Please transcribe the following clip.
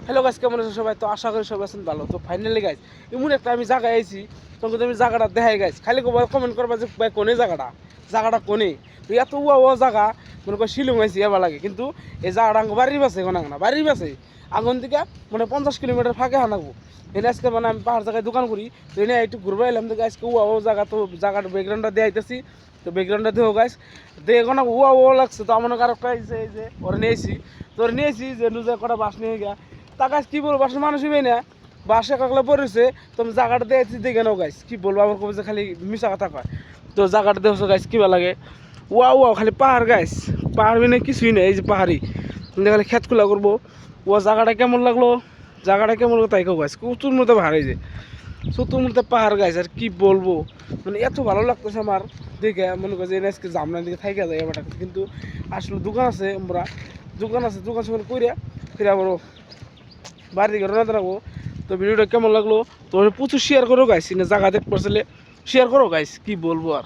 Hello guys, কেমন আছো সবাই? তো আশা করি সবাই আছেন ভালো। তো ফাইনালি গাইস এমন একটা আমি জায়গায় আইছি, তখন আমি জায়গাটা দেখাই গাইস, খালি কমেন্ট করবা যে ভাই কোনে জায়গাটা কোনে। তো এত ও জায়গা মনে কর শিলং আইছি এবার লাগে, কিন্তু এই জায়গাটা আঙ্গ বাড়ির পাশে কোনা না বাড়ির পাশে আগুন থেকে মানে 50 কিলোমিটার ফাঁকে হানাবো। এনে আজকে মানে আমি পাহাড় জায়গায় দোকান করি, তো এনে একটু ঘুরবে এলাম। তো আজকে ও জায়গা, তো জায়গাটা ব্যাকগ্রাউন্ডটা দিয়ে আইতেছি। তো ব্যাকগ্রাউন্ডটা দেবো গাইস, দেখে কোনো ও লাগছে। তো আমার কারকটা এই যে ওরা নিয়েছি, তো ওরা নিয়েছি যে লুজে কটা বাস নিয়ে গিয়া তা গাছ কী বলবো, বাসের মানুষই না, বাসে কাকলা পড়েছে। তো আমি জায়গাটা দেখছি, দেখে নাও গাইস, কী বলবো, আমার কবে যে খালি মিশা কথা কয়। তো জায়গাটা দেখছো গাইস কী ভালো লাগে, ওয়া খালি পাহাড় গাইস, পাহাড় মানে কিছুই নেই, এই যে পাহাড়ি খালি খেত খোলা করবো। ও জায়গাটা কেমন লাগলো, জায়গাটা কেমন লাগলো তাই কেউ গাইস, প্রচুর মতো পাহাড়, এই যে চতুর মতো পাহাড় গাইস। আর কি বলবো, মানে এত ভালো লাগতেছে আমার দেখে, মনে করছে আজকে জামনার দিকে থাইকা যায় এবার। কিন্তু আসলে দোকান আছে, আমরা দোকান সঙ্গে কইরা ফিরে আবারও বাড়ি দিকে রওনা দেবো। তো ভিডিওটা কেমন লাগলো তো প্রচুর শেয়ার করো গাইস, জায়গা দেখতে পারছিলে শেয়ার করো গাইস, কি বলবো আর।